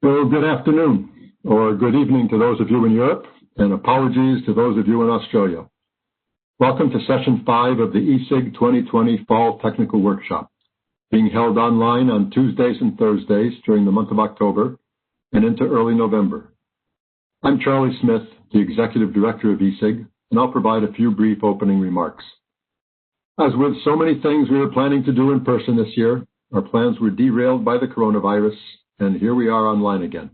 Well, good afternoon, or good evening to those of you in Europe, and apologies to those of you in Australia. Welcome to Session 5 of the ESIG 2020 Fall Technical Workshop, being held online on Tuesdays and Thursdays during the month of October and into early November. I'm Charlie Smith, the Executive Director of ESIG, and I'll provide a few brief opening remarks. As with so many things we were planning to do in person this year, our plans were derailed by the coronavirus, and here we are online again.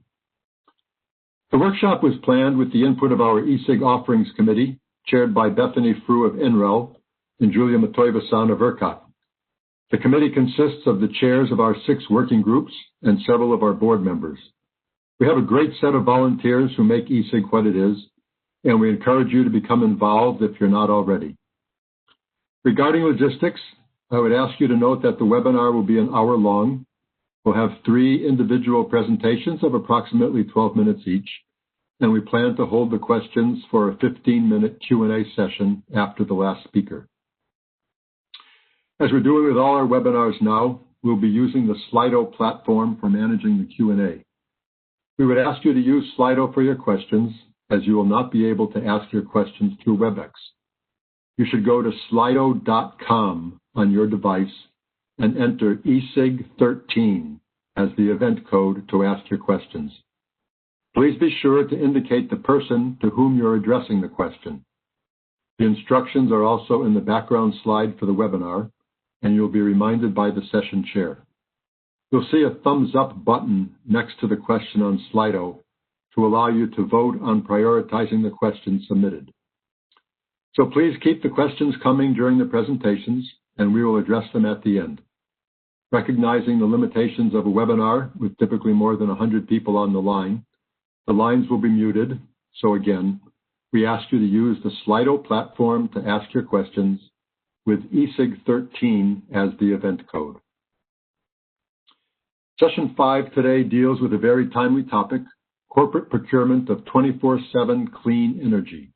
The workshop was planned with the input of our ESIG Offerings Committee, chaired by Bethany Frew of INREL and Julia Matoiva-san of ERCOT. The committee consists of the chairs of our 6 working groups and several of our board members. We have a great set of volunteers who make ESIG what it is, and we encourage you to become involved if you're not already. Regarding logistics, I would ask you to note that the webinar will be an hour long. We'll have 3 individual presentations of approximately 12 minutes each, and we plan to hold the questions for a 15-minute Q&A session after the last speaker. As we're doing with all our webinars now, we'll be using the Slido platform for managing the Q&A. We would ask you to use Slido for your questions, as you will not be able to ask your questions through WebEx. You should go to slido.com on your device and enter ESIG13 as the event code to ask your questions. Please be sure to indicate the person to whom you're addressing the question. The instructions are also in the background slide for the webinar, and you'll be reminded by the session chair. You'll see a thumbs up button next to the question on Slido to allow you to vote on prioritizing the questions submitted. So please keep the questions coming during the presentations, and we will address them at the end. Recognizing the limitations of a webinar with typically more than 100 people on the lines will be muted. So again, we ask you to use the Slido platform to ask your questions with ESIG13 as the event code. Session 5 today deals with a very timely topic, corporate procurement of 24/7 clean energy.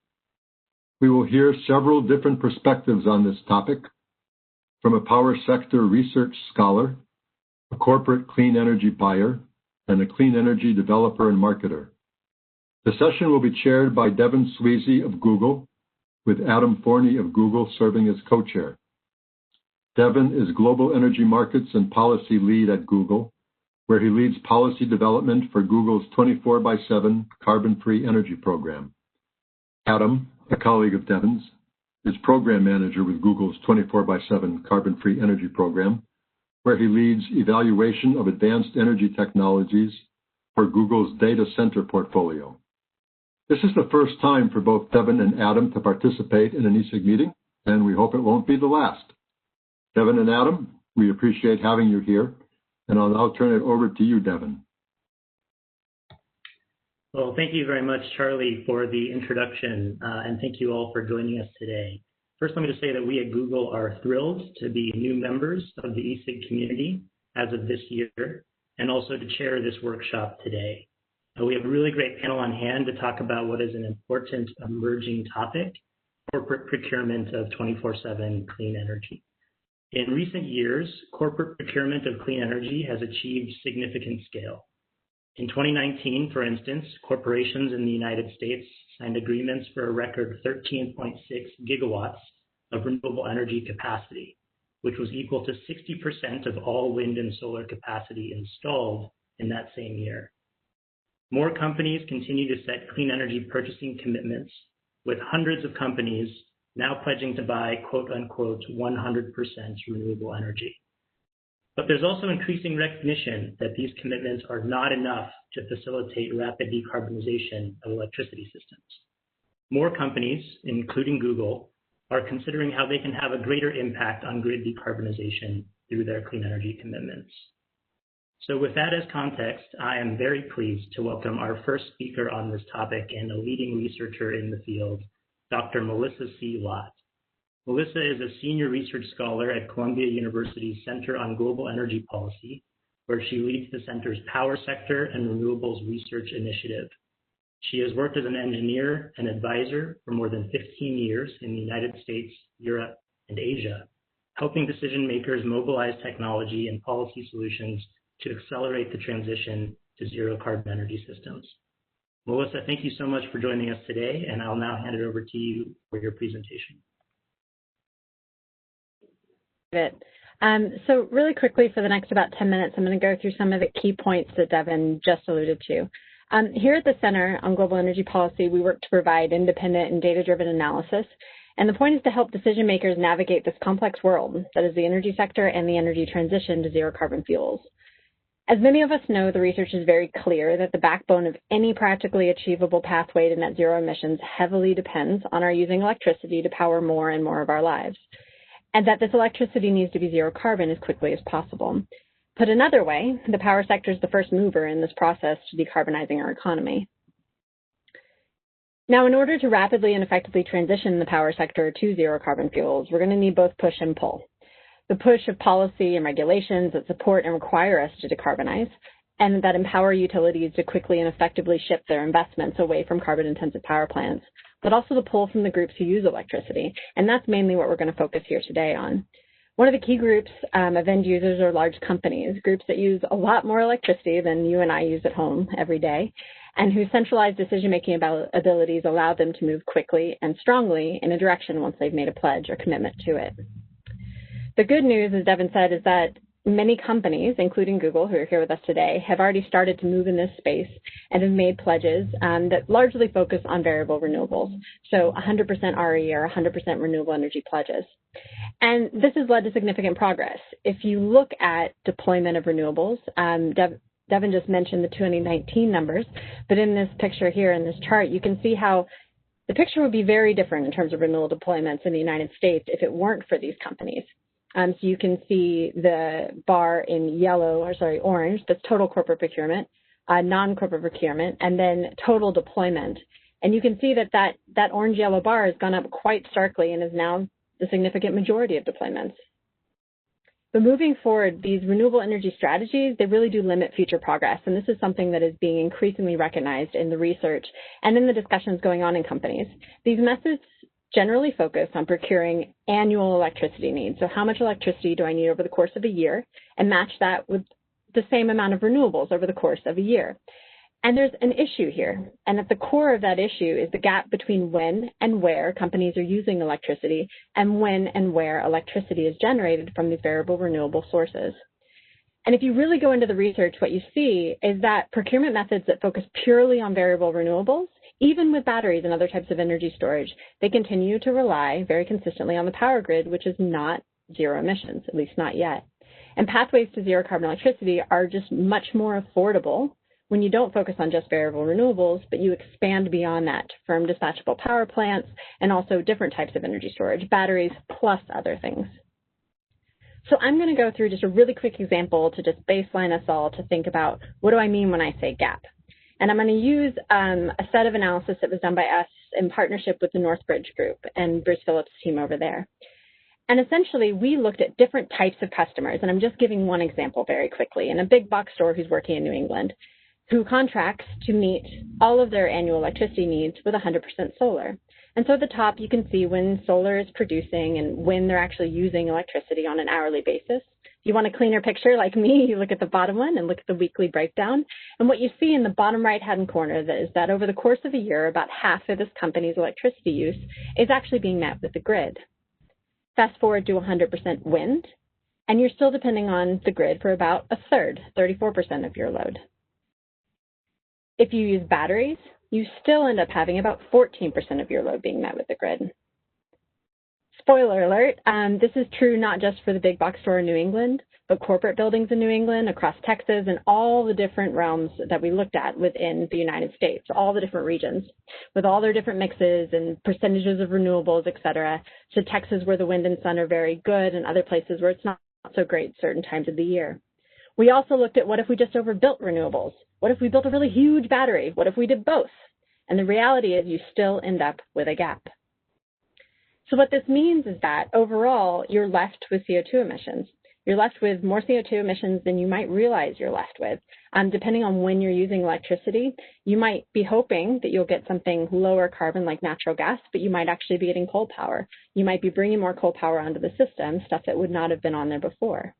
We will hear several different perspectives on this topic, from a power sector research scholar, a corporate clean energy buyer, and a clean energy developer and marketer. The session will be chaired by Devon Swezey of Google, with Adam Forni of Google serving as co-chair. Devon is Global Energy Markets and Policy Lead at Google, where he leads policy development for Google's 24/7 carbon-free energy program. Adam, a colleague of Devon's, is program manager with Google's 24/7 carbon-free energy program, where he leads evaluation of advanced energy technologies for Google's data center portfolio. This is the first time for both Devon and Adam to participate in an ESIG meeting, and we hope it won't be the last. Devon and Adam, we appreciate having you here, and I'll now turn it over to you, Devon. Well, thank you very much, Charlie, for the introduction, and thank you all for joining us today. First, let me just say that we at Google are thrilled to be new members of the ESIG community as of this year, and also to chair this workshop today. We have a really great panel on hand to talk about what is an important emerging topic, corporate procurement of 24/7 clean energy. In recent years, corporate procurement of clean energy has achieved significant scale. In 2019, for instance, corporations in the United States signed agreements for a record 13.6 gigawatts of renewable energy capacity, which was equal to 60% of all wind and solar capacity installed in that same year. More companies continue to set clean energy purchasing commitments, with hundreds of companies now pledging to buy quote-unquote 100% renewable energy. But there's also increasing recognition that these commitments are not enough to facilitate rapid decarbonization of electricity systems. More companies, including Google, are considering how they can have a greater impact on grid decarbonization through their clean energy commitments. So with that as context, I am very pleased to welcome our first speaker on this topic and a leading researcher in the field, Dr. Melissa C. Lott. Melissa is a senior research scholar at Columbia University's Center on Global Energy Policy, where she leads the center's Power Sector and Renewables Research Initiative. She has worked as an engineer and advisor for more than 15 years in the United States, Europe, and Asia, helping decision makers mobilize technology and policy solutions to accelerate the transition to zero carbon energy systems. Melissa, thank you so much for joining us today, and I'll now hand it over to you for your presentation. So really quickly for the next about 10 minutes, I'm going to go through some of the key points that Devon just alluded to. Here at the Center on Global Energy Policy, we work to provide independent and data-driven analysis. And the point is to help decision makers navigate this complex world that is the energy sector and the energy transition to zero carbon fuels. As many of us know, the research is very clear that the backbone of any practically achievable pathway to net zero emissions heavily depends on our using electricity to power more and more of our lives, and that this electricity needs to be zero carbon as quickly as possible. Put another way, the power sector is the first mover in this process to decarbonizing our economy. Now, in order to rapidly and effectively transition the power sector to zero carbon fuels, we're going to need both push and pull. The push of policy and regulations that support and require us to decarbonize, and that empower utilities to quickly and effectively shift their investments away from carbon-intensive power plants, but also the pull from the groups who use electricity, and that's mainly what we're going to focus here today on. One of the key groups of end users are large companies, groups that use a lot more electricity than you and I use at home every day, and whose centralized decision-making abilities allow them to move quickly and strongly in a direction once they've made a pledge or commitment to it. The good news, as Devon said, is that many companies, including Google, who are here with us today, have already started to move in this space and have made pledges that largely focus on variable renewables, so 100% RE or 100% renewable energy pledges. And this has led to significant progress. If you look at deployment of renewables, Devon just mentioned the 2019 numbers, but in this picture here in this chart, you can see how the picture would be very different in terms of renewable deployments in the United States if it weren't for these companies. So you can see the bar in orange, that's total corporate procurement, non-corporate procurement, and then total deployment. And you can see that orange-yellow bar has gone up quite starkly and is now the significant majority of deployments. But moving forward, these renewable energy strategies, they really do limit future progress. And this is something that is being increasingly recognized in the research and in the discussions going on in companies. These methods generally focus on procuring annual electricity needs. So how much electricity do I need over the course of a year, and match that with the same amount of renewables over the course of a year. And there's an issue here. And at the core of that issue is the gap between when and where companies are using electricity and when and where electricity is generated from these variable renewable sources. And if you really go into the research, what you see is that procurement methods that focus purely on variable renewables, even with batteries and other types of energy storage, they continue to rely very consistently on the power grid, which is not zero emissions, at least not yet. And pathways to zero carbon electricity are just much more affordable when you don't focus on just variable renewables, but you expand beyond that to firm dispatchable power plants and also different types of energy storage, batteries plus other things. So I'm going to go through just a really quick example to just baseline us all to think about, what do I mean when I say gap? And I'm going to use a set of analysis that was done by us in partnership with the Northbridge Group and Bruce Phillips' team over there. And essentially, we looked at different types of customers, and I'm just giving one example very quickly, in a big box store who's working in New England, who contracts to meet all of their annual electricity needs with 100% solar. And so at the top, you can see when solar is producing and when they're actually using electricity on an hourly basis. If you want a cleaner picture like me, you look at the bottom one and look at the weekly breakdown. And what you see in the bottom right-hand corner is that over the course of a year, about half of this company's electricity use is actually being met with the grid. Fast forward to 100% wind, and you're still depending on the grid for about a third, 34% of your load. If you use batteries, you still end up having about 14% of your load being met with the grid. Spoiler alert, this is true not just for the big box store in New England, but corporate buildings in New England, across Texas, and all the different realms that we looked at within the United States, all the different regions, with all their different mixes and percentages of renewables, et cetera. So Texas, where the wind and sun are very good, and other places where it's not so great certain times of the year. We also looked at, what if we just overbuilt renewables? What if we built a really huge battery? What if we did both? And the reality is you still end up with a gap. So what this means is that overall, you're left with CO2 emissions. You're left with more CO2 emissions than you might realize you're left with. Depending on when you're using electricity, you might be hoping that you'll get something lower carbon like natural gas, but you might actually be getting coal power. You might be bringing more coal power onto the system, stuff that would not have been on there before.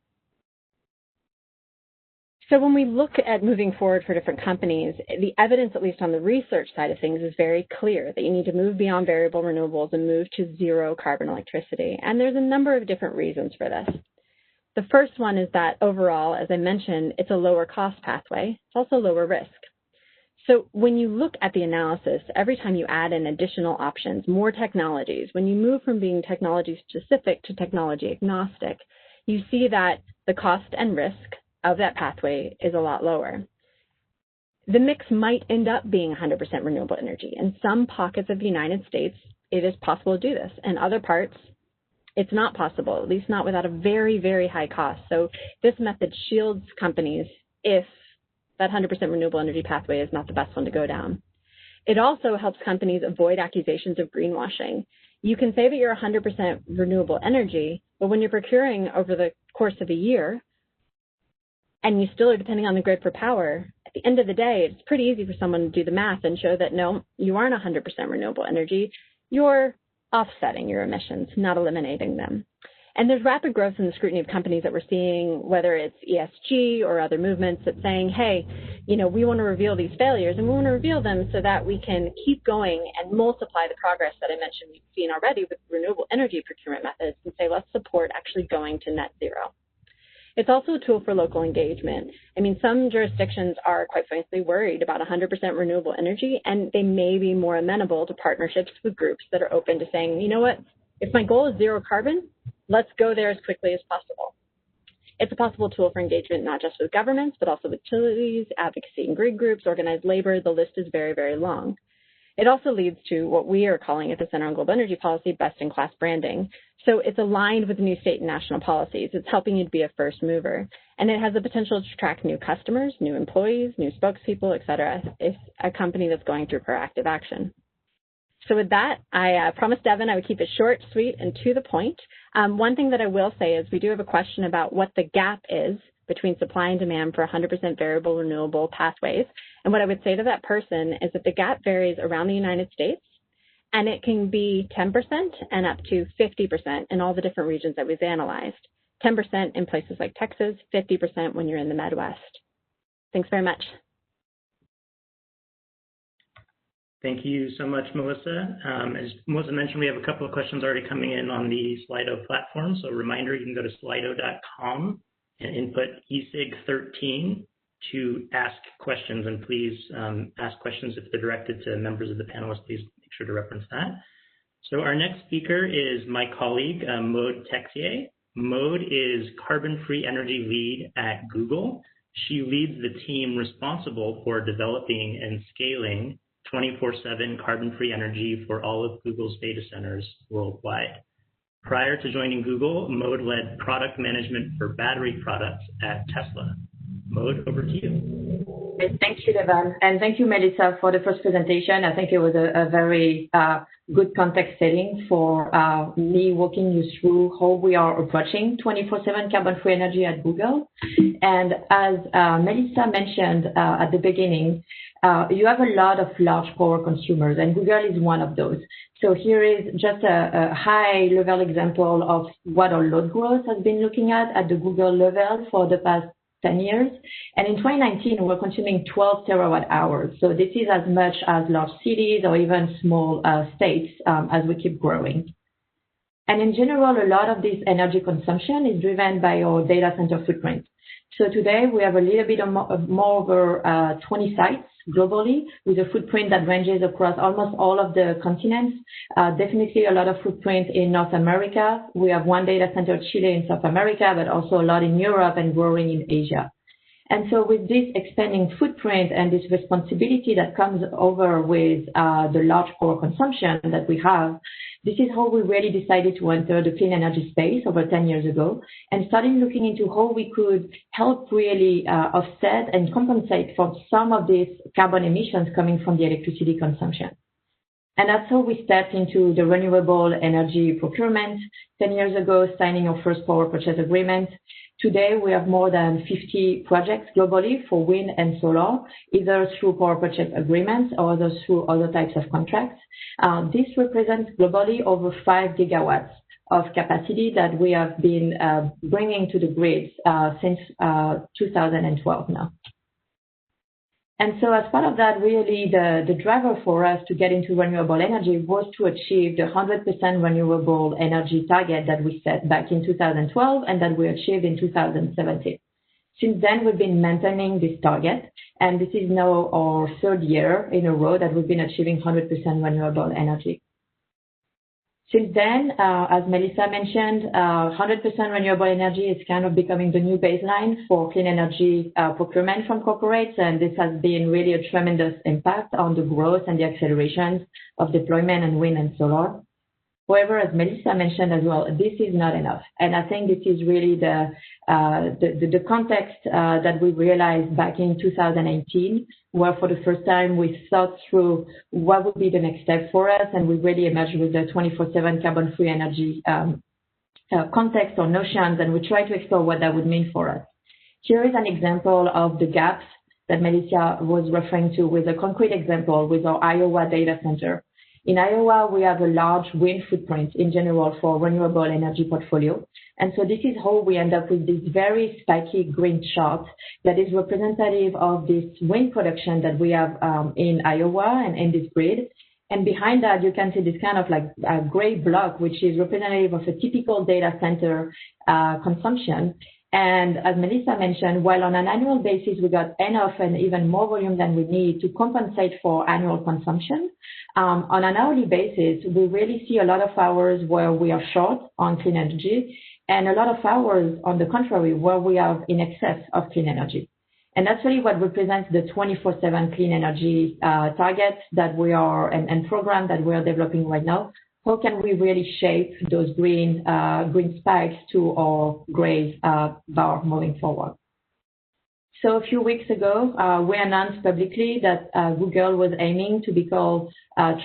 So when we look at moving forward for different companies, the evidence, at least on the research side of things, is very clear that you need to move beyond variable renewables and move to zero carbon electricity. And there's a number of different reasons for this. The first one is that overall, as I mentioned, it's a lower cost pathway. It's also lower risk. So when you look at the analysis, every time you add in additional options, more technologies, when you move from being technology specific to technology agnostic, you see that the cost and risk of that pathway is a lot lower. The mix might end up being 100% renewable energy. In some pockets of the United States, it is possible to do this. In other parts, it's not possible, at least not without a very, very high cost. So this method shields companies if that 100% renewable energy pathway is not the best one to go down. It also helps companies avoid accusations of greenwashing. You can say that you're 100% renewable energy, but when you're procuring over the course of a year, and you still are depending on the grid for power, at the end of the day, it's pretty easy for someone to do the math and show that, no, you aren't 100% renewable energy. You're offsetting your emissions, not eliminating them. And there's rapid growth in the scrutiny of companies that we're seeing, whether it's ESG or other movements that's saying, hey, we want to reveal these failures, and we want to reveal them so that we can keep going and multiply the progress that I mentioned we've seen already with renewable energy procurement methods and say, let's support actually going to net zero. It's also a tool for local engagement. I mean, some jurisdictions are quite frankly worried about 100% renewable energy, and they may be more amenable to partnerships with groups that are open to saying, you know what, if my goal is zero carbon, let's go there as quickly as possible. It's a possible tool for engagement, not just with governments, but also with utilities, advocacy and grid groups, organized labor. The list is very, very long. It also leads to what we are calling at the Center on Global Energy Policy best-in-class branding. So it's aligned with new state and national policies. It's helping you to be a first mover. And it has the potential to attract new customers, new employees, new spokespeople, et cetera, if a company that's going through proactive action. So with that, I promised Devon I would keep it short, sweet, and to the point. One thing that I will say is we do have a question about what the gap is between supply and demand for 100% variable renewable pathways. And what I would say to that person is that the gap varies around the United States, and it can be 10% and up to 50% in all the different regions that we've analyzed. 10% in places like Texas, 50% when you're in the Midwest. Thanks very much. Thank you so much, Melissa. As Melissa mentioned, we have a couple of questions already coming in on the Slido platform. So a reminder, you can go to slido.com and input ESIG13 to ask questions. And please ask questions if they're directed to members of the panelists. Please make sure to reference that. So our next speaker is my colleague, Maude Texier. Maude is carbon-free energy lead at Google. She leads the team responsible for developing and scaling 24/7 carbon-free energy for all of Google's data centers worldwide. Prior to joining Google, Maude led product management for battery products at Tesla. Maude, over to you. Thank you, Devon. And thank you, Melissa, for the first presentation. I think it was a very good context setting for me walking you through how we are approaching 24/7 carbon-free energy at Google. And as Melissa mentioned at the beginning, you have a lot of large power consumers, and Google is one of those. So here is just a high-level example of what our load growth has been looking at the Google level for the past 10 years. And in 2019, we're consuming 12 terawatt hours. So this is as much as large cities or even small states as we keep growing. And in general, a lot of this energy consumption is driven by our data center footprint. So today we have a little bit of more over 20 sites globally with a footprint that ranges across almost all of the continents. Definitely a lot of footprint in North America. We have one data center in Chile in South America, but also a lot in Europe and growing in Asia. And so with this expanding footprint and this responsibility that comes over with the large power consumption that we have, this is how we really decided to enter the clean energy space over 10 years ago and started looking into how we could help really offset and compensate for some of these carbon emissions coming from the electricity consumption. And that's how we stepped into the renewable energy procurement 10 years ago, signing our first power purchase agreement. Today, we have more than 50 projects globally for wind and solar, either through power purchase agreements or through other types of contracts. This represents globally over 5 gigawatts of capacity that we have been bringing to the grids since 2012 now. And so as part of that, really the driver for us to get into renewable energy was to achieve the 100% renewable energy target that we set back in 2012 and that we achieved in 2017. Since then, we've been maintaining this target, and this is now our third year in a row that we've been achieving 100% renewable energy. Since then, as Melissa mentioned, 100% renewable energy is kind of becoming the new baseline for clean energy procurement from corporates, and this has been really a tremendous impact on the growth and the accelerations of deployment in wind and solar. However, as Melissa mentioned as well, this is not enough, and I think this is really the context that we realized back in 2018, where for the first time we thought through what would be the next step for us, and we really emerged with the 24/7 carbon-free energy context or notions, and we tried to explore what that would mean for us. Here is an example of the gaps that Melissa was referring to with a concrete example with our Iowa data center. In Iowa, we have a large wind footprint in general for renewable energy portfolio. And so this is how we end up with this very spiky green chart that is representative of this wind production that we have in Iowa and in this grid. And behind that, you can see this kind of like a gray block, which is representative of a typical data center consumption. And as Melissa mentioned, while on an annual basis, we got enough and even more volume than we need to compensate for annual consumption, on an hourly basis, we really see a lot of hours where we are short on clean energy and a lot of hours, on the contrary, where we are in excess of clean energy. And that's really what represents the 24/7 clean energy targets that we are and program that we are developing right now. How can we really shape those green spikes to our gray bar moving forward? So a few weeks ago, we announced publicly that Google was aiming to be called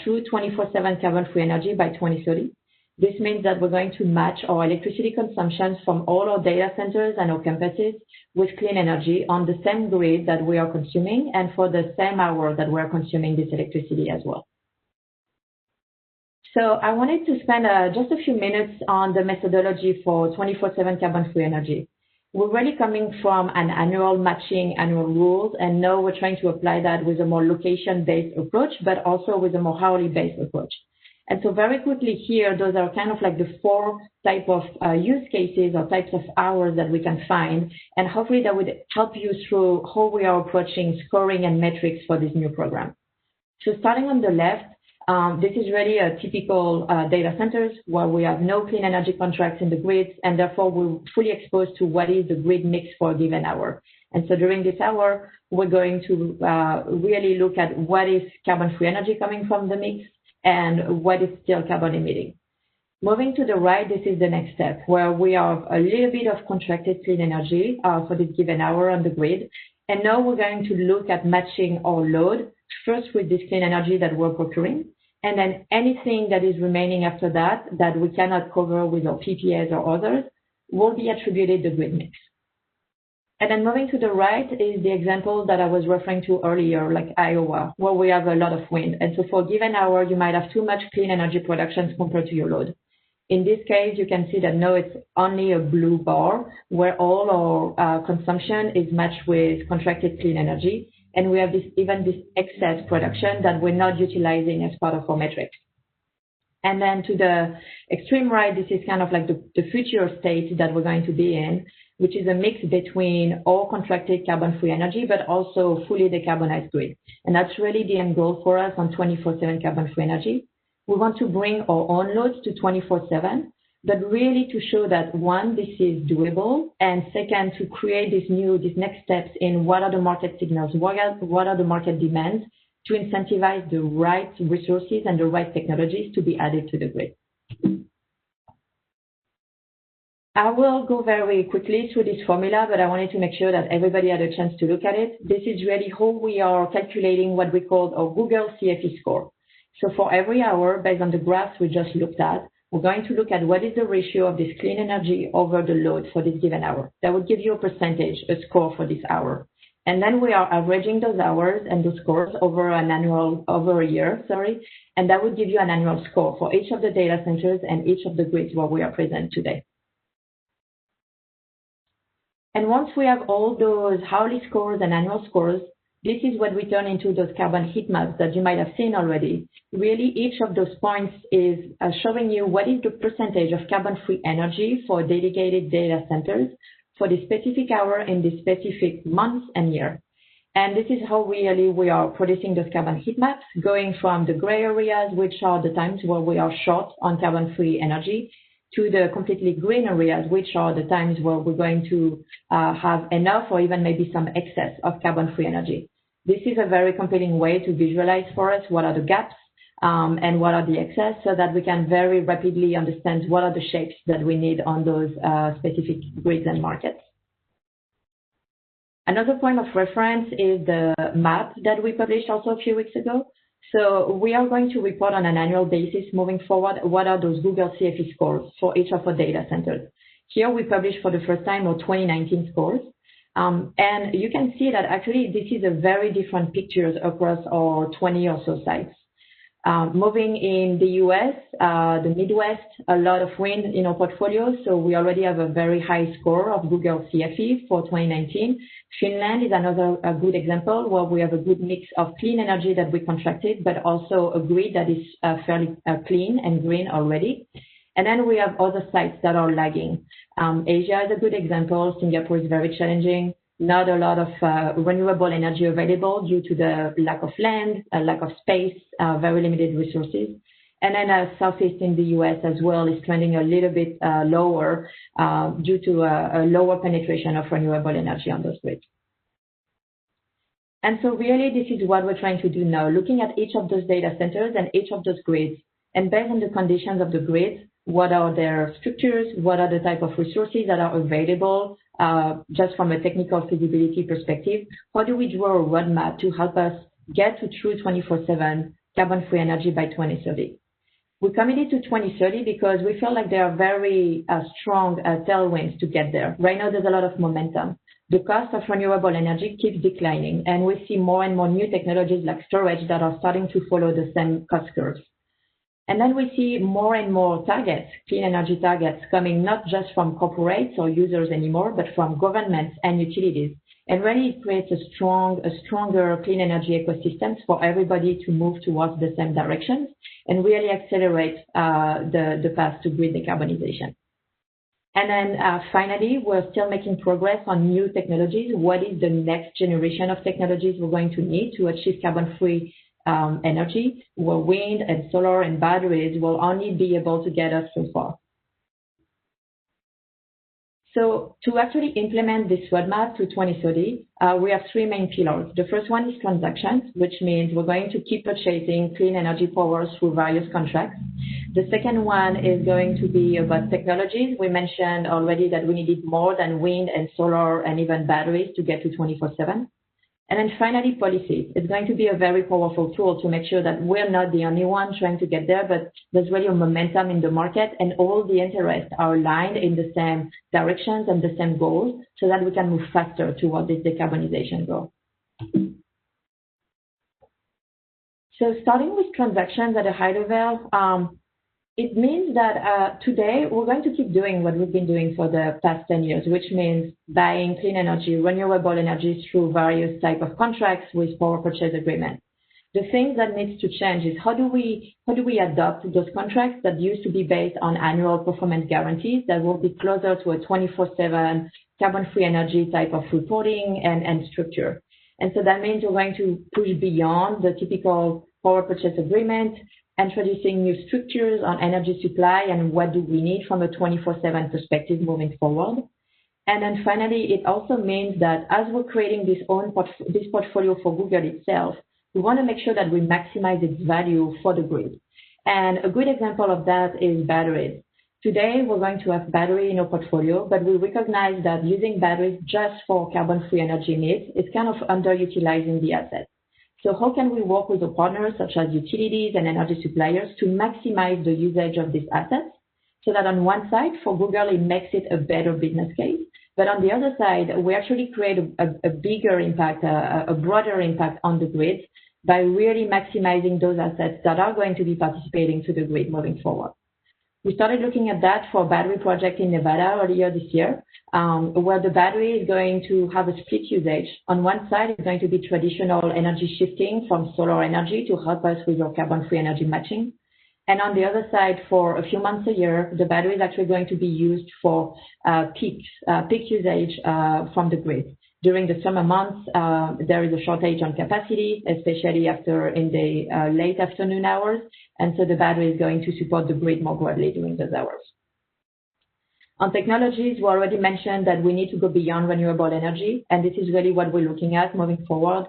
true 24/7 carbon-free energy by 2030. This means that we're going to match our electricity consumption from all our data centers and our campuses with clean energy on the same grid that we are consuming and for the same hour that we are consuming this electricity as well. So I wanted to spend just a few minutes on the methodology for 24/7 carbon-free energy. We're really coming from an annual matching annual rules, and now we're trying to apply that with a more location-based approach, but also with a more hourly-based approach. And so very quickly here, those are kind of like the four type of use cases or types of hours that we can find, and hopefully that would help you through how we are approaching scoring and metrics for this new program. So starting on the left, this is really a typical data centers where we have no clean energy contracts in the grids, and therefore we're fully exposed to what is the grid mix for a given hour. And so during this hour, we're going to really look at what is carbon-free energy coming from the mix and what is still carbon emitting. Moving to the right, this is the next step, where we have a little bit of contracted clean energy for this given hour on the grid. And now we're going to look at matching our load first with this clean energy that we're procuring, and then anything that is remaining after that that we cannot cover with our PPAs or others will be attributed to the grid mix. And then moving to the right is the example that I was referring to earlier, like Iowa, where we have a lot of wind. And so for a given hour, you might have too much clean energy production compared to your load. In this case, you can see that now it's only a blue bar where all our consumption is matched with contracted clean energy. And we have this excess production that we're not utilizing as part of our metrics. And then to the extreme right, this is kind of like the future state that we're going to be in, which is a mix between all contracted carbon-free energy, but also fully decarbonized grid. And that's really the end goal for us on 24/7 carbon-free energy. We want to bring our own loads to 24/7, but really to show that, one, this is doable, and second, to create these next steps in what are the market signals, what are the market demands to incentivize the right resources and the right technologies to be added to the grid. I will go very quickly through this formula, but I wanted to make sure that everybody had a chance to look at it. This is really how we are calculating what we call our Google CFE score. So for every hour, based on the graphs we just looked at, we're going to look at what is the ratio of this clean energy over the load for this given hour. That would give you a percentage, a score for this hour. And then we are averaging those hours and those scores over a year, and that would give you an annual score for each of the data centers and each of the grids where we are present today. And once we have all those hourly scores and annual scores, this is what we turn into those carbon heat maps that you might have seen already. Really, each of those points is showing you what is the percentage of carbon-free energy for dedicated data centers for the specific hour in the specific month and year. And this is how really we are producing those carbon heat maps, going from the gray areas, which are the times where we are short on carbon-free energy, to the completely green areas, which are the times where we're going to have enough or even maybe some excess of carbon-free energy. This is a very compelling way to visualize for us what are the gaps and what are the excess, so that we can very rapidly understand what are the shapes that we need on those specific grids and markets. Another point of reference is the map that we published also a few weeks ago. So we are going to report on an annual basis moving forward what are those Google CFE scores for each of our data centers. Here we publish for the first time our 2019 scores. And you can see that actually this is a very different pictures across our 20 or so sites. Moving in the US, the Midwest, a lot of wind in our portfolio, so we already have a very high score of Google CFE for 2019. Finland is another good example where we have a good mix of clean energy that we contracted, but also a grid that is fairly clean and green already. And then we have other sites that are lagging. Asia is a good example. Singapore is very challenging. Not a lot of renewable energy available due to the lack of land, lack of space, very limited resources. And then Southeast in the US as well is trending a little bit lower due to a lower penetration of renewable energy on those grids. And so really this is what we're trying to do now, looking at each of those data centers and each of those grids. And based on the conditions of the grids, what are their structures, what are the type of resources that are available, just from a technical feasibility perspective, how do we draw a roadmap to help us get to true 24/7 carbon-free energy by 2030? We committed to 2030 because we feel like there are very strong tailwinds to get there. Right now, there's a lot of momentum. The cost of renewable energy keeps declining, and we see more and more new technologies like storage that are starting to follow the same cost curves. And then we see more and more targets, clean energy targets, coming not just from corporates or users anymore, but from governments and utilities. And really it creates a stronger clean energy ecosystems for everybody to move towards the same directions and really accelerate the path to grid decarbonization. And then finally, we're still making progress on new technologies. What is the next generation of technologies we're going to need to achieve carbon-free energy, where wind and solar and batteries will only be able to get us so far. So to actually implement this roadmap to 2030, we have three main pillars. The first one is transactions, which means we're going to keep purchasing clean energy power through various contracts. The second one is going to be about technologies. We mentioned already that we needed more than wind and solar and even batteries to get to 24/7. And then finally, policy. It's going to be a very powerful tool to make sure that we're not the only one trying to get there, but there's really a momentum in the market and all the interests are aligned in the same directions and the same goals so that we can move faster toward this decarbonization goal. So starting with transactions at a high level, it means that today we're going to keep doing what we've been doing for the past 10 years, which means buying clean energy, renewable energy through various types of contracts with power purchase agreements. The thing that needs to change is how do we adopt those contracts that used to be based on annual performance guarantees that will be closer to a 24/7 carbon-free energy type of reporting and structure. And so that means we're going to push beyond the typical power purchase agreement, introducing new structures on energy supply and what do we need from a 24/7 perspective moving forward. And then finally, it also means that as we're creating this portfolio for Google itself, we want to make sure that we maximize its value for the grid. And a good example of that is batteries. Today, we're going to have battery in our portfolio, but we recognize that using batteries just for carbon-free energy needs is kind of underutilizing the asset. So how can we work with our partners such as utilities and energy suppliers to maximize the usage of these assets so that on one side, for Google, it makes it a better business case. But on the other side, we actually create a bigger impact, a broader impact on the grid by really maximizing those assets that are going to be participating to the grid moving forward. We started looking at that for a battery project in Nevada earlier this year, where the battery is going to have a split usage. On one side, it's going to be traditional energy shifting from solar energy to help us with our carbon-free energy matching. And on the other side, for a few months a year, the battery is actually going to be used for peak usage from the grid. During the summer months, there is a shortage on capacity, especially in the late afternoon hours. And so the battery is going to support the grid more broadly during those hours. On technologies, we already mentioned that we need to go beyond renewable energy, and this is really what we're looking at moving forward.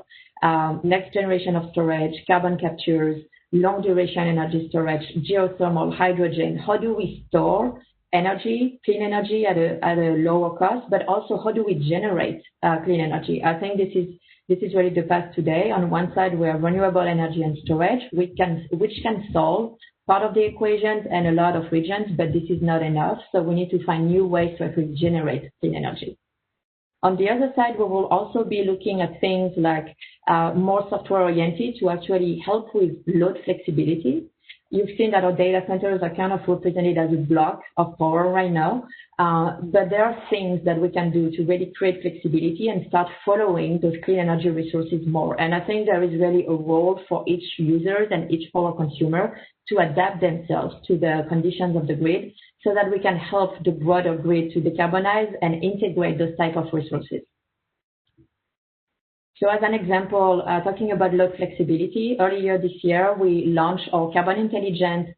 Next generation of storage, carbon captures, long duration energy storage, geothermal, hydrogen. How do we store energy, clean energy at a lower cost, but also how do we generate clean energy? I think this is really the path today. On one side, we have renewable energy and storage, which can solve part of the equations and a lot of regions, but this is not enough. So we need to find new ways to actually generate clean energy. On the other side, we will also be looking at things like more software-oriented to actually help with load flexibility. You've seen that our data centers are kind of represented as a block of power right now, but there are things that we can do to really create flexibility and start following those clean energy resources more. And I think there is really a role for each user and each power consumer to adapt themselves to the conditions of the grid so that we can help the broader grid to decarbonize and integrate those type of resources. So as an example, talking about load flexibility, earlier this year, we launched our carbon intelligent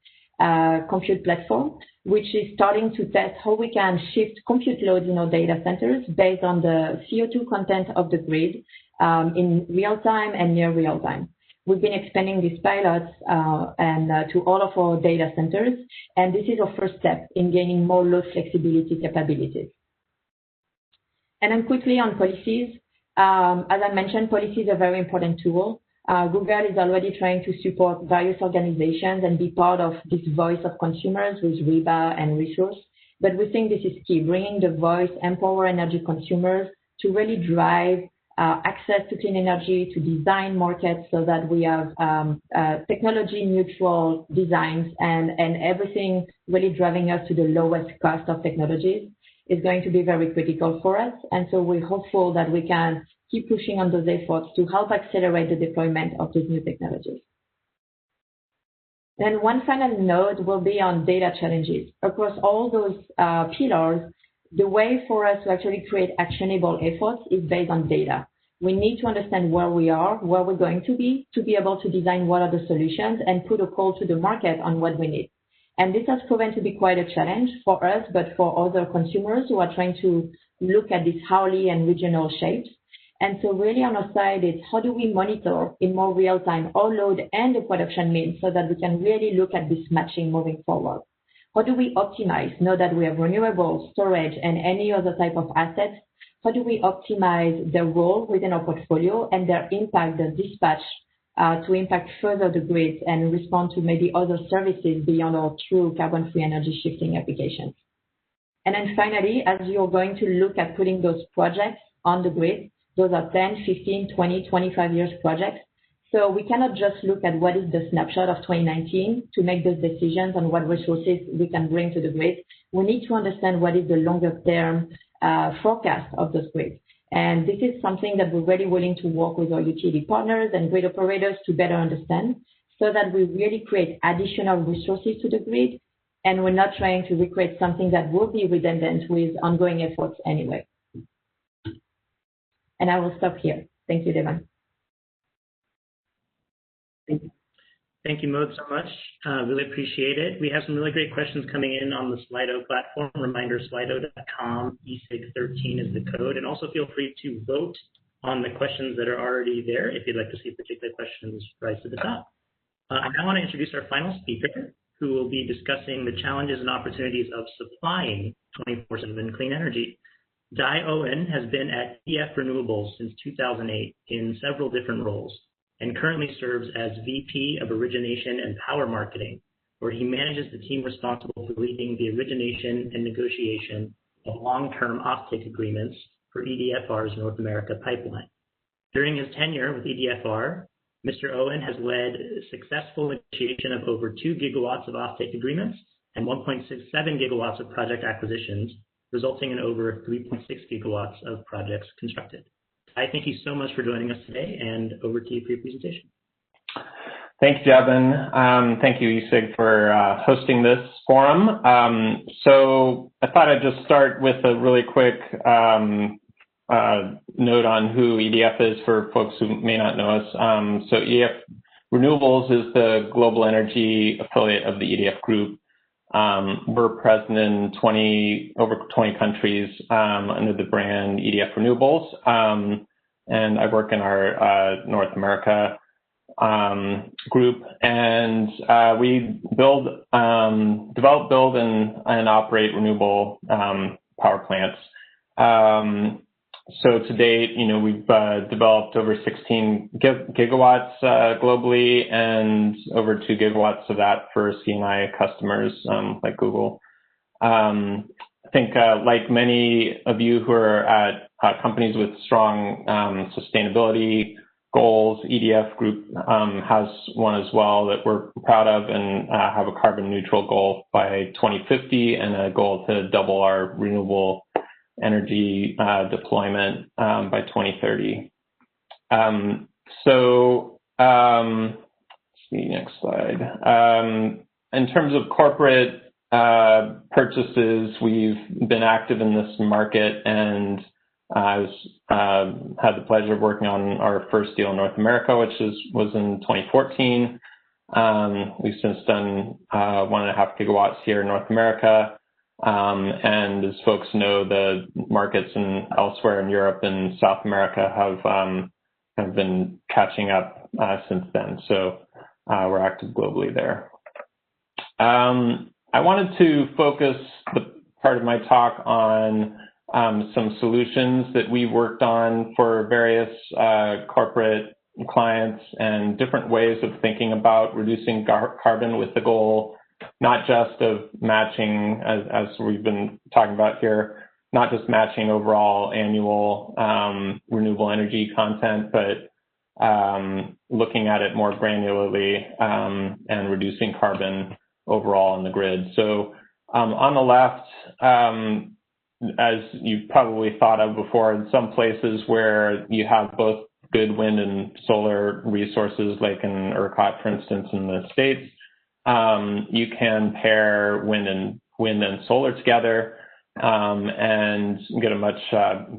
compute platform, which is starting to test how we can shift compute loads in our data centers based on the CO2 content of the grid in real time and near real time. We've been expanding these pilots to all of our data centers, and this is our first step in gaining more load flexibility capabilities. And then quickly on policies, as I mentioned, policy is a very important tool. Google is already trying to support various organizations and be part of this voice of consumers with REBA and resource. But we think this is key, bringing the voice, empower energy consumers to really drive access to clean energy, to design markets so that we have technology neutral designs and everything really driving us to the lowest cost of technologies is going to be very critical for us. And so we're hopeful that we can keep pushing on those efforts to help accelerate the deployment of these new technologies. Then one final note will be on data challenges. Across all those pillars, the way for us to actually create actionable efforts is based on data. We need to understand where we are, where we're going to be able to design what are the solutions and put a call to the market on what we need. And this has proven to be quite a challenge for us, but for other consumers who are trying to look at these hourly and regional shapes. And so really on our side, it's how do we monitor in more real time our load and the production means so that we can really look at this matching moving forward. How do we optimize? Know that we have renewables, storage, and any other type of assets. How do we optimize their role within our portfolio and their impact, the dispatch, to impact further the grid and respond to maybe other services beyond our true carbon-free energy shifting applications. And then finally, as you're going to look at putting those projects on the grid, those are 10, 15, 20, 25 years projects. So we cannot just look at what is the snapshot of 2019 to make those decisions on what resources we can bring to the grid. We need to understand what is the longer term forecast of those grids. And this is something that we're really willing to work with our utility partners and grid operators to better understand so that we really create additional resources to the grid. And we're not trying to recreate something that will be redundant with ongoing efforts anyway. And I will stop here. Thank you, Devon. Thank you. Thank you, Maud, so much. Really appreciate it. We have some really great questions coming in on the Slido platform. Reminder, slido.com, ESIG13 is the code. And also feel free to vote on the questions that are already there if you'd like to see particular questions right to the top. I now want to introduce our final speaker, who will be discussing the challenges and opportunities of supplying 24/7 clean energy. Owen has been at EF Renewables since 2008 in several different roles, and currently serves as VP of Origination and Power Marketing where he manages the team responsible for leading the origination and negotiation of long-term offtake agreements for EDFR's North America pipeline. During his tenure with EDFR, Mr. Owen has led successful negotiation of over 2 gigawatts of offtake agreements and 1.67 gigawatts of project acquisitions, resulting in over 3.6 gigawatts of projects constructed. I thank you so much for joining us today, and over to you for your presentation. Thank you, Devon. Thank you, ESIG, for hosting this forum. So I thought I'd just start with a really quick note on who EDF is for folks who may not know us. So EDF Renewables is the global energy affiliate of the EDF Group. We're present in over 20 countries under the brand EDF Renewables, and I work in our North America group, and we develop, build, and operate renewable power plants. So to date, we've developed over 16 gigawatts globally, and over 2 gigawatts of that for C&I customers like Google. I think like many of you who are at companies with strong sustainability goals, EDF Group has one as well that we're proud of, and have a carbon neutral goal by 2050 and a goal to double our renewable energy deployment by 2030. Let's see, next slide. In terms of corporate purchases, we've been active in this market, and I've had the pleasure of working on our first deal in North America, which was in 2014. We've since done 1.5 gigawatts here in North America. And as folks know, the markets elsewhere in Europe and South America have been catching up since then. So we're active globally there. I wanted to focus the part of my talk on some solutions that we worked on for various corporate clients and different ways of thinking about reducing carbon, with the goal not just of matching, as we've been talking about here, not just matching overall annual renewable energy content, but looking at it more granularly and reducing carbon overall in the grid. So on the left, as you've probably thought of before, in some places where you have both good wind and solar resources, like in ERCOT, for instance, in the States, you can pair wind and solar together and get a much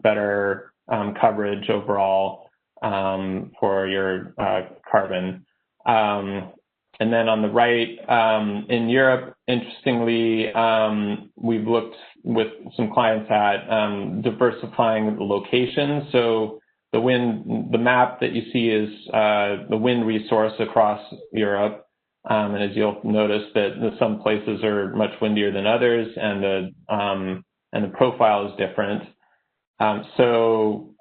better coverage overall for your carbon. And then on the right, in Europe, interestingly, we've looked with some clients at diversifying the locations. So the map that you see is the wind resource across Europe. And as you'll notice that some places are much windier than others, and the profile is different. So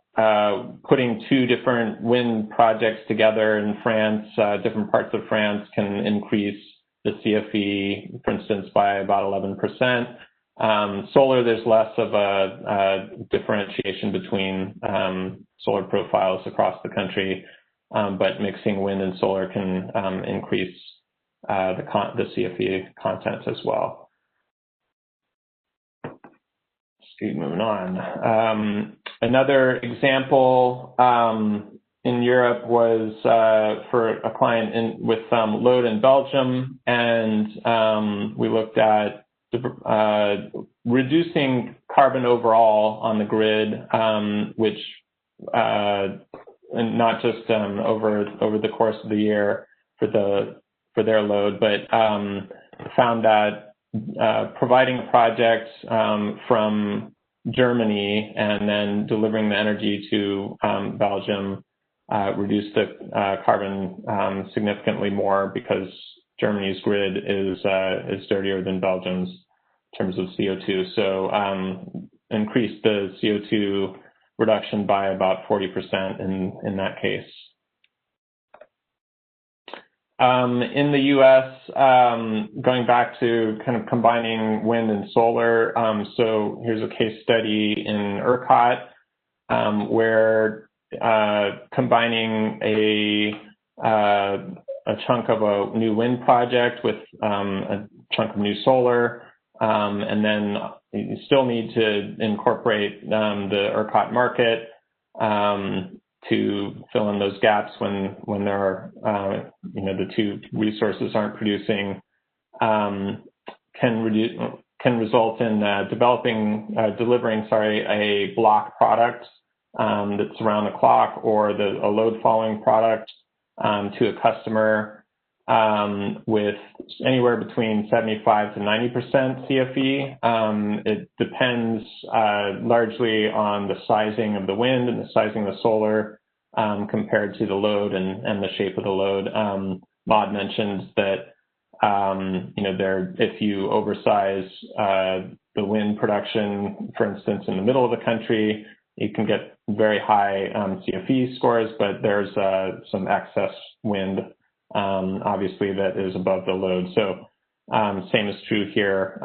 putting two different wind projects together in France, different parts of France, can increase the CFE, for instance, by about 11%. Solar, there's less of a differentiation between solar profiles across the country, but mixing wind and solar can increase the CFE content as well. Let's keep moving on. Another example in Europe was for a client with Lott in Belgium, and we looked at reducing carbon overall on the grid, which and not just over the course of the year for their load, but found that providing projects from Germany and then delivering the energy to Belgium reduced the carbon significantly more, because Germany's grid is dirtier than Belgium's in terms of CO2. So increased the CO2 reduction by about 40% in that case. In the U.S., going back to kind of combining wind and solar, so here's a case study in ERCOT where combining a chunk of a new wind project with a chunk of new solar, and then you still need to incorporate the ERCOT market to fill in those gaps when there are, the two resources aren't producing, can result in delivering a block product that's around the clock, or a load following product to a customer with anywhere between 75 to 90% CFE. It depends largely on the sizing of the wind and the sizing of the solar compared to the load and the shape of the load. Maud mentioned that if you oversize the wind production, for instance, in the middle of the country, you can get very high CFE scores, but there's some excess wind, obviously, that is above the load. So same is true here.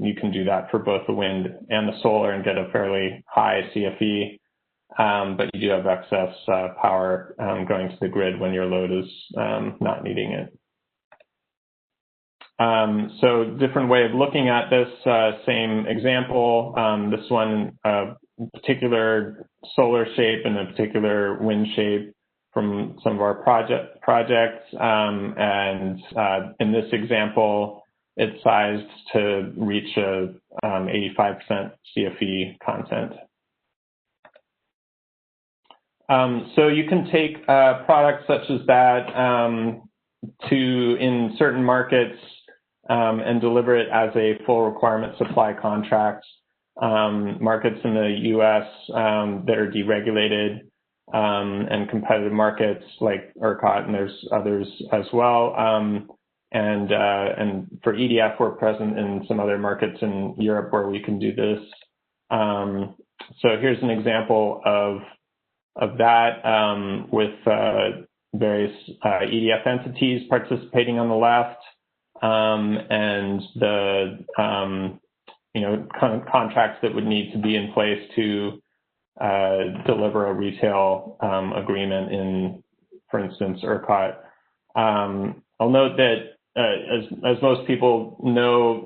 You can do that for both the wind and the solar and get a fairly high CFE, but you do have excess power going to the grid when your load is not needing it. So different way of looking at this same example. This one, particular solar shape and a particular wind shape from some of our projects. And in this example, it's sized to reach a 85% CFE content. So you can take products such as that in certain markets and deliver it as a full requirement supply contract. Markets in the U.S. that are deregulated and competitive markets like ERCOT, and there's others as well. And for EDF, we're present in some other markets in Europe where we can do this. So here's an example of that with various EDF entities participating on the left, and the contracts that would need to be in place to deliver a retail agreement in, for instance, ERCOT. I'll note that as most people know,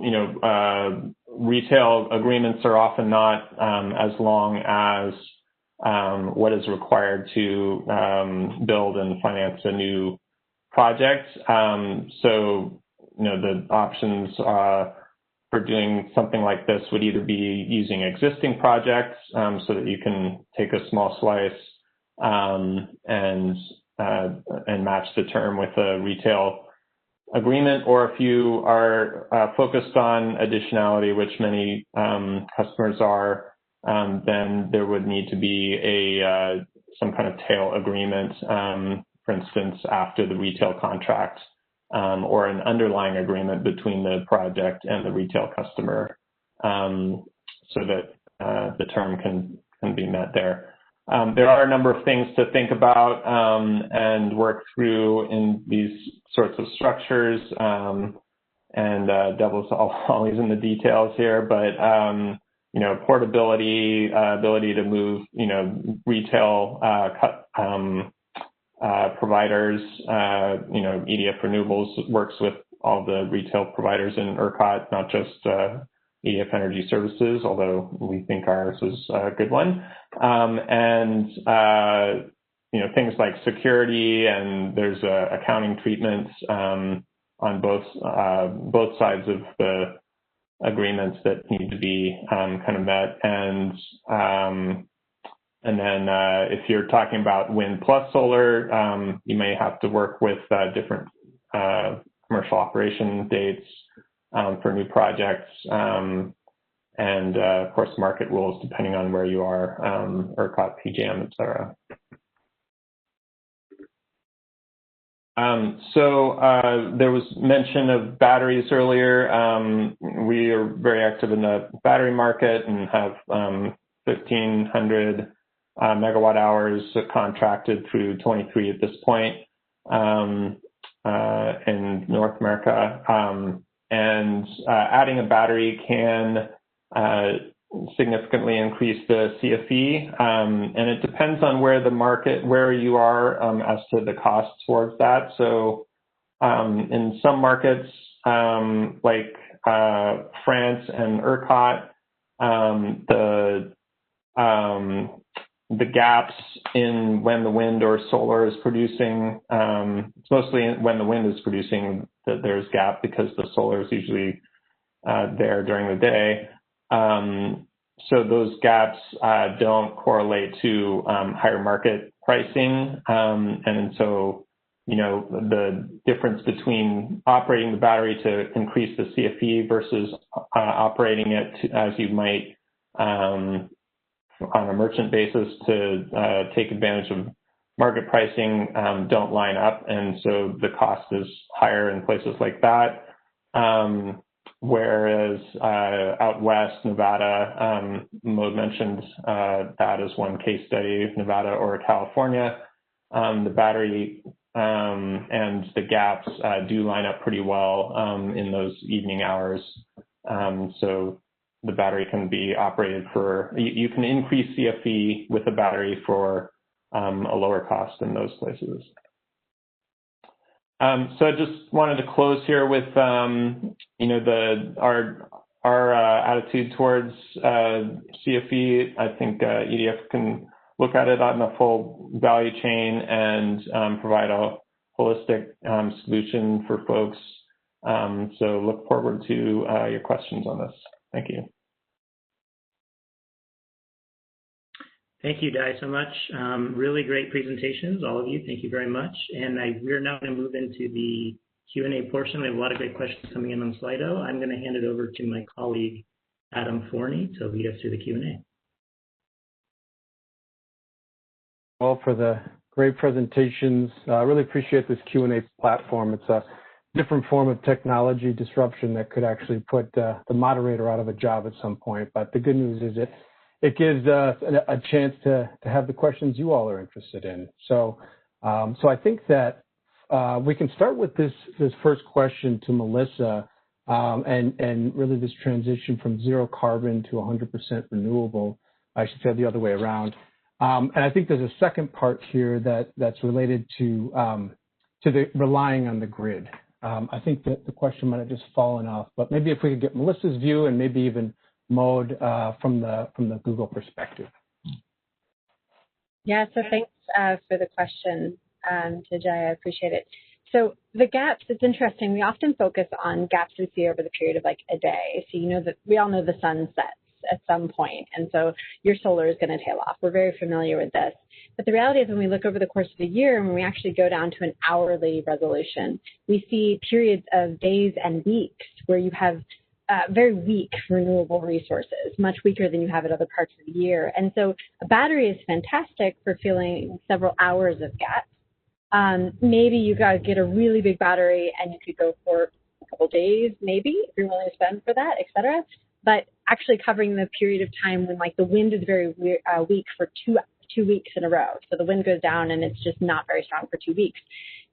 retail agreements are often not as long as what is required to build and finance a new project. So, the options for doing something like this would either be using existing projects so that you can take a small slice and match the term with a retail agreement, or if you are focused on additionality, which many customers are, then there would need to be some kind of tail agreement, for instance, after the retail contract, or an underlying agreement between the project and the retail customer, so that the term can be met there. There are a number of things to think about and work through in these sorts of structures, and devil's always in the details here, but portability, ability to move, retail providers, EDF Renewables works with all the retail providers in ERCOT, not just EDF Energy Services, although we think ours is a good one. And things like security, and there's accounting treatments on both sides of the agreements that need to be kind of met. And then if you're talking about wind plus solar, you may have to work with different commercial operation dates for new projects, and of course market rules depending on where you are, ERCOT, PJM, et cetera. So there was mention of batteries earlier. We are very active in the battery market and have 1,500 megawatt hours contracted through 23 at this point. in North America. And adding a battery can significantly increase the CFE, and it depends on where you are as to the cost towards that. So in some markets like France and ERCOT, the gaps in when the wind or solar is producing, it's mostly when the wind is producing that there's gap, because the solar is usually there during the day. So those gaps don't correlate to higher market pricing. And so, the difference between operating the battery to increase the CFE versus operating it as you might on a merchant basis to take advantage of market pricing don't line up. And so the cost is higher in places like that. Whereas out west, Nevada, Maud mentioned that as one case study, Nevada or California, the battery and the gaps do line up pretty well in those evening hours. So the battery can be operated you can increase CFE with a battery for a lower cost in those places. So I just wanted to close here with, our attitude towards CFE. I think EDF can look at it on the full value chain and provide a holistic solution for folks. So look forward to your questions on this. Thank you. Thank you, Dai, so much. Really great presentations, all of you. Thank you very much. And we're now going to move into the Q&A portion. We have a lot of great questions coming in on Slido. I'm going to hand it over to my colleague, Adam Forni, to lead us through the Q&A. Well, for the great presentations, I really appreciate this Q&A platform. It's a different form of technology disruption that could actually put the moderator out of a job at some point. But the good news is it gives us a chance to have the questions you all are interested in. So I think that we can start with this first question to Melissa, and really this transition from zero carbon to 100% renewable. I should say the other way around. And I think there's a second part here that's related to the relying on the grid. I think that the question might have just fallen off, but maybe if we could get Melissa's view and maybe even Maud from the Google perspective. Yeah, so thanks for the question, Tajay. I appreciate it. So the gaps, it's interesting. We often focus on gaps we see over the period of like a day. So that we all know the sun sets at some point, and so your solar is going to tail off. We're very familiar with this. But the reality is when we look over the course of the year, when we actually go down to an hourly resolution, we see periods of days and weeks where you have very weak renewable resources, much weaker than you have at other parts of the year. And so a battery is fantastic for filling several hours of gaps. Maybe you guys get a really big battery and you could go for a couple days, maybe, if you're willing to spend for that, et cetera. But actually covering the period of time when like the wind is very weak for two weeks in a row. So the wind goes down and it's just not very strong for 2 weeks.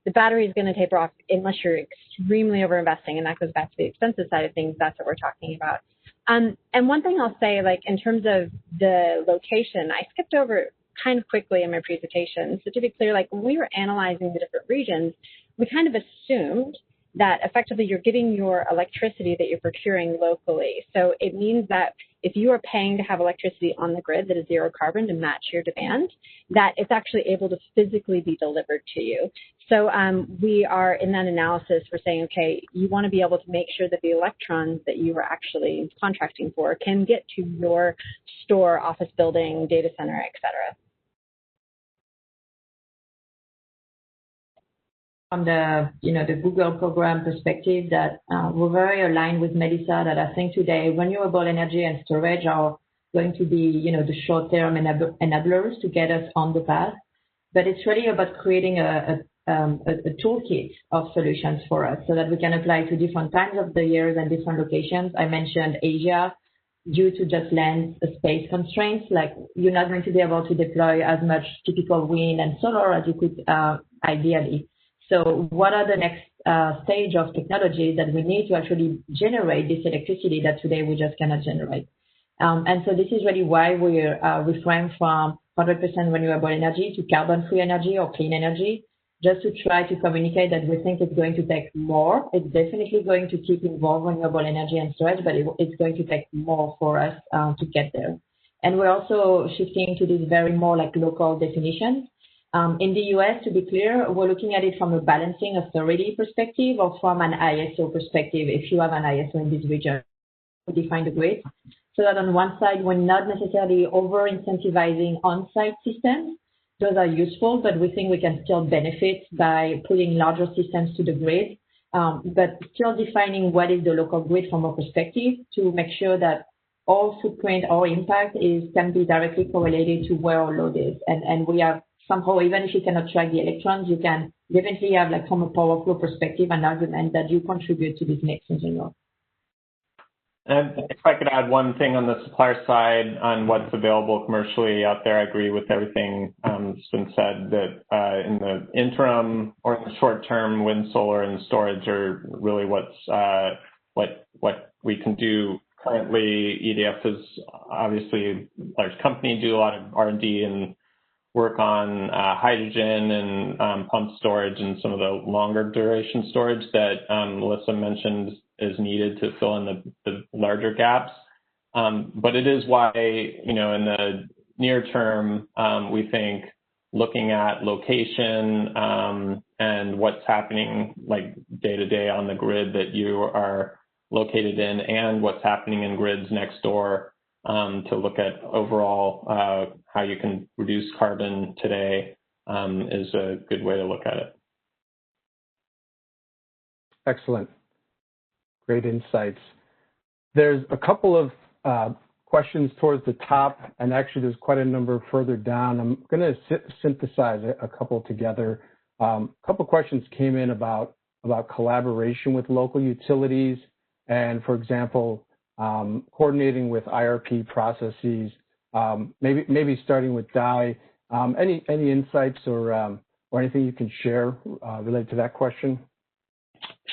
The battery is going to taper off unless you're extremely overinvesting, and that goes back to the expensive side of things. That's what we're talking about. And one thing I'll say, like in terms of the location, I skipped over it kind of quickly in my presentation. So to be clear, like when we were analyzing the different regions, we kind of assumed that effectively you're getting your electricity that you're procuring locally. So it means that if you are paying to have electricity on the grid that is zero carbon to match your demand, that it's actually able to physically be delivered to you. So we are in that analysis, we're saying, okay, you want to be able to make sure that the electrons that you are actually contracting for can get to your store, office building, data center, et cetera. From the Google program perspective, that we're very aligned with Melissa, that I think today renewable energy and storage are going to be the short-term enablers to get us on the path. But it's really about creating a toolkit of solutions for us so that we can apply to different times of the years and different locations. I mentioned Asia, due to just land space constraints, like you're not going to be able to deploy as much typical wind and solar as you could ideally. So what are the next stage of technologies that we need to actually generate this electricity that today we just cannot generate? And so this is really why we're refrain from 100% renewable energy to carbon-free energy or clean energy, just to try to communicate that we think it's going to take more. It's definitely going to keep involved renewable energy and storage, but it's going to take more for us to get there. And we're also shifting to this very more like local definitions. In the US, to be clear, we're looking at it from a balancing authority perspective or from an ISO perspective. If you have an ISO in this region, we define the grid. So that on one side, we're not necessarily over-incentivizing on-site systems. Those are useful, but we think we can still benefit by putting larger systems to the grid, but still defining what is the local grid from a perspective to make sure that all footprint or impact can be directly correlated to where our load is. And we have somehow, even if you cannot track the electrons, you can definitely have, like, from a power flow perspective, an argument that you contribute to this mix in general. And if I could add one thing on the supplier side on what's available commercially out there, I agree with everything that's been said, that in the interim or in the short term, wind, solar, and storage are really what we can do currently. EDF is obviously a large company, do a lot of R&D and work on hydrogen and pump storage and some of the longer duration storage that Melissa mentioned is needed to fill in the larger gaps. But it is why, in the near term, we think looking at location and what's happening like day to day on the grid that you are located in and what's happening in grids next door to look at overall how you can reduce carbon today is a good way to look at it. Excellent. Great insights. There's a couple of questions towards the top, and actually there's quite a number further down. I'm going to synthesize a couple together. A couple questions came in about collaboration with local utilities and, for example, coordinating with IRP processes. Maybe starting with Di. Any insights or anything you can share related to that question?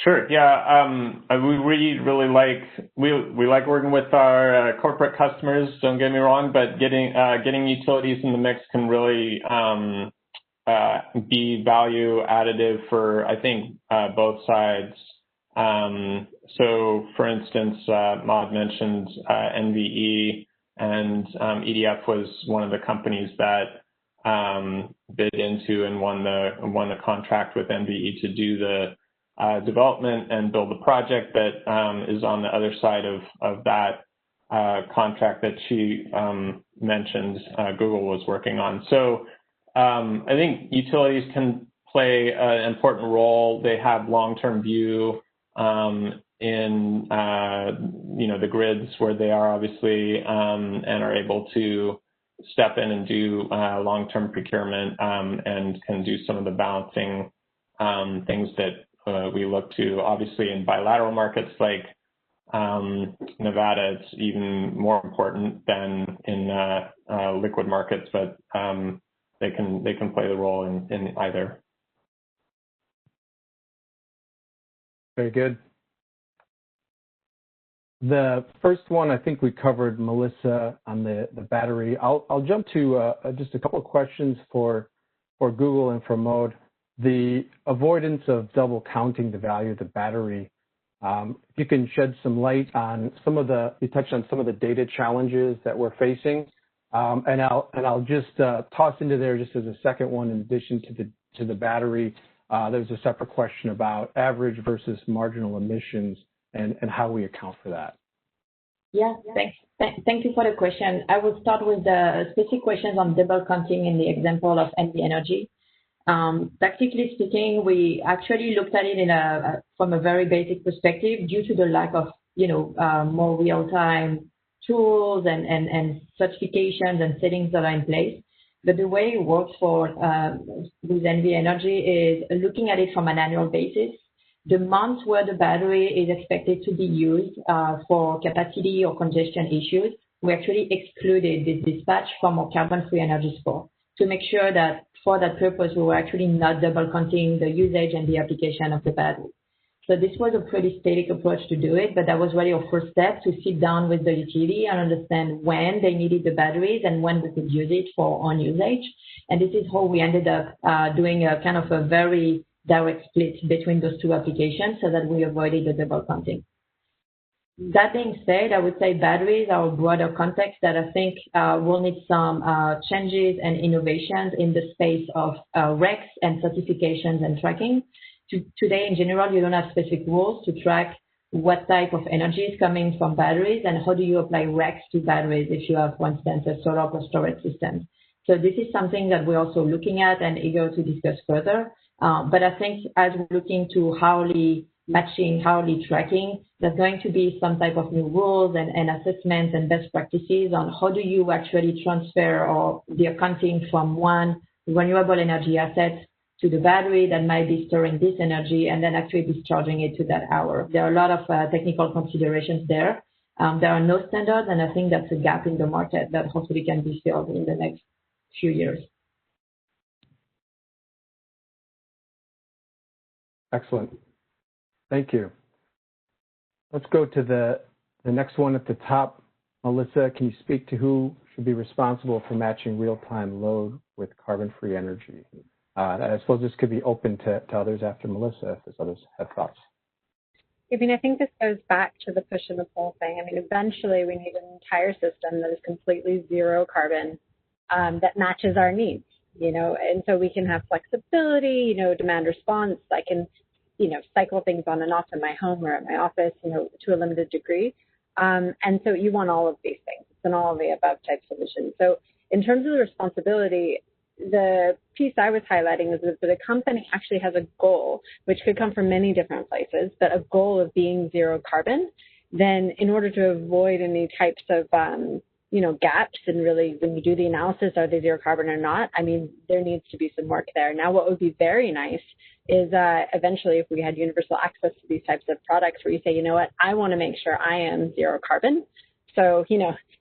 Sure. Yeah. We really like working with our corporate customers. Don't get me wrong, but getting utilities in the mix can really be value additive for, I think, both sides. So, for instance, Maud mentioned NVE, and EDF was one of the companies that bid into and won the contract with NVE to do the development and build the project that is on the other side of that contract that she mentioned Google was working on. So I think utilities can play an important role. They have long-term view in the grids where they are obviously and are able to step in and do long-term procurement and can do some of the balancing things that we look to. Obviously, in bilateral markets like Nevada, it's even more important than in liquid markets, but they can play the role in either. Very good. The first one, I think we covered, Melissa, on the battery. I'll jump to just a couple of questions for Google and for Maud. The avoidance of double counting the value of the battery. If you can shed some light on you touched on some of the data challenges that we're facing, and I'll just toss into there just as a second one, in addition to the battery. There's a separate question about average versus marginal emissions and how we account for that. Yeah, thanks. Thank you for the question. I will start with the specific questions on double counting in the example of NV Energy. Practically speaking, we actually looked at it from a very basic perspective due to the lack of, more real-time tools and certifications and settings that are in place. But the way it works with NV Energy is looking at it from an annual basis. The months where the battery is expected to be used for capacity or congestion issues, we actually excluded this dispatch from our carbon-free energy score. to make sure that for that purpose, we were actually not double counting the usage and the application of the battery. So this was a pretty static approach to do it, but that was really our first step to sit down with the utility and understand when they needed the batteries and when we could use it for own usage. And this is how we ended up doing a kind of a very direct split between those two applications so that we avoided the double counting. That being said, I would say batteries are a broader context that I think will need some changes and innovations in the space of RECs and certifications and tracking. Today, in general, you don't have specific rules to track what type of energy is coming from batteries and how do you apply RECs to batteries if you have, for instance, a solar plus storage system. So this is something that we're also looking at and eager to discuss further. But I think as we're looking to hourly matching, hourly tracking, there's going to be some type of new rules and assessments and best practices on how do you actually transfer or the accounting from one renewable energy asset to the battery that might be storing this energy and then actually discharging it to that hour. There are a lot of technical considerations there. There are no standards, and I think that's a gap in the market that hopefully can be filled in the next few years. Excellent. Thank you. Let's go to the next one at the top. Melissa, can you speak to who should be responsible for matching real-time load with carbon-free energy? I suppose this could be open to others after Melissa, if others have thoughts. I mean, I think this goes back to the push and the pull thing. I mean, eventually we need an entire system that is completely zero carbon that matches our needs, and so we can have flexibility, demand response. I can, cycle things on and off in my home or at my office, to a limited degree. And so you want all of these things. It's an all of the above type solution. So in terms of the responsibility, the piece I was highlighting is that a company actually has a goal, which could come from many different places, but a goal of being zero carbon. Then in order to avoid any types of, gaps and really when you do the analysis, are they zero carbon or not? I mean, there needs to be some work there. Now, what would be very nice is eventually if we had universal access to these types of products where you say, you know what, I want to make sure I am zero carbon. So,